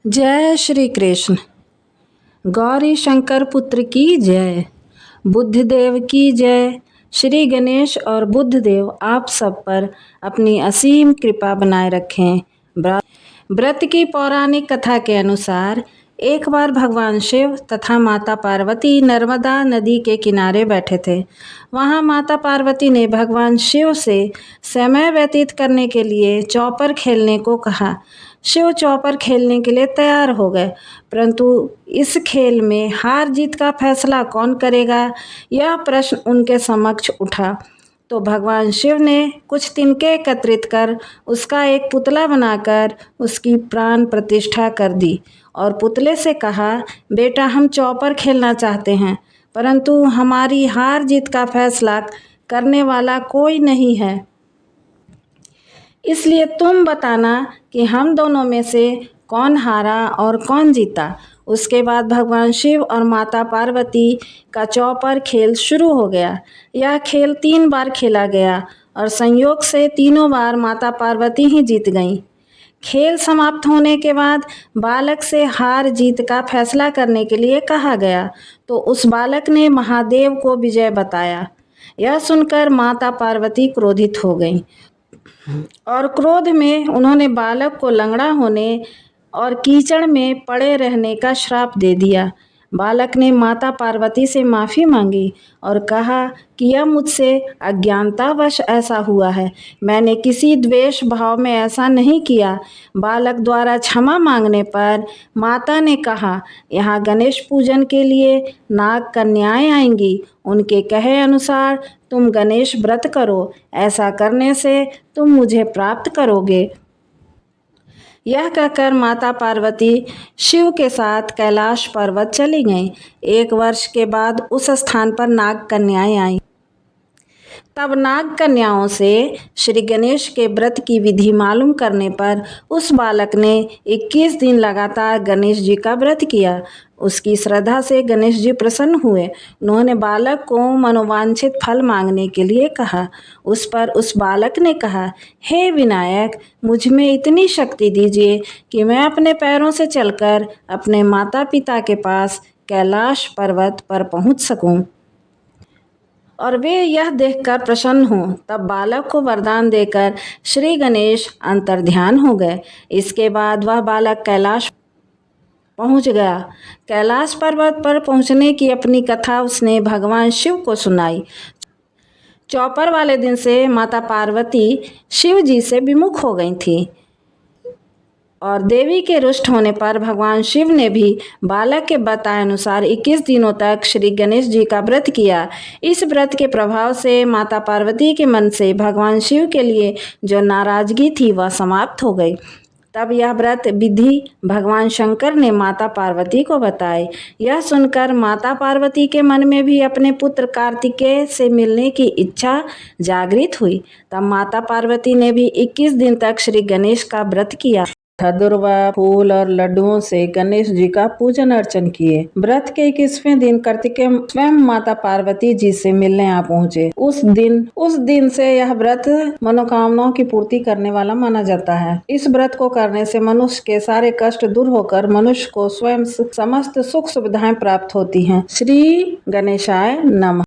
जय श्री कृष्ण। गौरी शंकर पुत्र की जय। बुद्धदेव की जय। श्री गणेश और बुद्धदेव आप सब पर अपनी असीम कृपा बनाए रखें। व्रत की पौराणिक कथा के अनुसार एक बार भगवान शिव तथा माता पार्वती नर्मदा नदी के किनारे बैठे थे। वहां माता पार्वती ने भगवान शिव से समय व्यतीत करने के लिए चौपर खेलने को कहा। शिव चौपर खेलने के लिए तैयार हो गए, परंतु इस खेल में हार जीत का फैसला कौन करेगा, यह प्रश्न उनके समक्ष उठा। तो भगवान शिव ने कुछ तिनके एकत्रित कर उसका एक पुतला बनाकर उसकी प्राण प्रतिष्ठा कर दी और पुतले से कहा, बेटा हम चौपर खेलना चाहते हैं, परंतु हमारी हार जीत का फैसला करने वाला कोई नहीं है, इसलिए तुम बताना कि हम दोनों में से कौन हारा और कौन जीता। उसके बाद भगवान शिव और माता पार्वती का चौपर खेल शुरू हो गया। यह खेल 3 बार खेला गया और संयोग से तीनों बार माता पार्वती ही जीत गईं। खेल समाप्त होने के बाद बालक से हार जीत का फैसला करने के लिए कहा गया, तो उस बालक ने महादेव को विजय बताया। यह सुनकर माता पार्वती क्रोधित हो गईं और क्रोध में उन्होंने बालक को लंगड़ा होने और कीचड़ में पड़े रहने का श्राप दे दिया। बालक ने माता पार्वती से माफ़ी मांगी और कहा कि यह मुझसे अज्ञानतावश ऐसा हुआ है, मैंने किसी द्वेष भाव में ऐसा नहीं किया। बालक द्वारा क्षमा मांगने पर माता ने कहा, यहाँ गणेश पूजन के लिए नाग कन्याएं आएंगी, उनके कहे अनुसार तुम गणेश व्रत करो, ऐसा करने से तुम मुझे प्राप्त करोगे। यह कहकर माता पार्वती शिव के साथ कैलाश पर्वत चली गईं। 1 वर्ष के बाद उस स्थान पर नाग कन्याएं आईं। तब नाग कन्याओं से श्री गणेश के व्रत की विधि मालूम करने पर उस बालक ने 21 दिन लगातार गणेश जी का व्रत किया। उसकी श्रद्धा से गणेश जी प्रसन्न हुए। उन्होंने बालक को मनोवांछित फल मांगने के लिए कहा। उस पर उस बालक ने कहा, हे विनायक, मुझ में इतनी शक्ति दीजिए कि मैं अपने पैरों से चलकर अपने माता पिता के पास कैलाश पर्वत पर पहुंच सकूं और वे यह देखकर प्रसन्न हों। तब बालक को वरदान देकर श्री गणेश अंतर्ध्यान हो गए। इसके बाद वह बालक कैलाश पहुंच गया। कैलाश पर्वत पर पहुंचने की अपनी कथा उसने भगवान शिव को सुनाई। चौपर वाले दिन से माता पार्वती शिव जी से विमुख हो गई थी और देवी के रुष्ट होने पर भगवान शिव ने भी बालक के बताए अनुसार 21 दिनों तक श्री गणेश जी का व्रत किया। इस व्रत के प्रभाव से माता पार्वती के मन से भगवान शिव के लिए जो नाराजगी थी वह समाप्त हो गई। तब यह व्रत विधि भगवान शंकर ने माता पार्वती को बताई। यह सुनकर माता पार्वती के मन में भी अपने पुत्र कार्तिकेय से मिलने की इच्छा जागृत हुई। तब माता पार्वती ने भी 21 दिन तक श्री गणेश का व्रत किया। धतूरा, फूल और लड्डुओं से गणेश जी का पूजन अर्चन किए। व्रत के 21वें दिन कार्तिकेय स्वयं माता पार्वती जी से मिलने आ पहुँचे। उस दिन से यह व्रत मनोकामनाओं की पूर्ति करने वाला माना जाता है। इस व्रत को करने से मनुष्य के सारे कष्ट दूर होकर मनुष्य को स्वयं समस्त सुख सुविधाएं प्राप्त होती हैं। श्री गणेशाय नमः।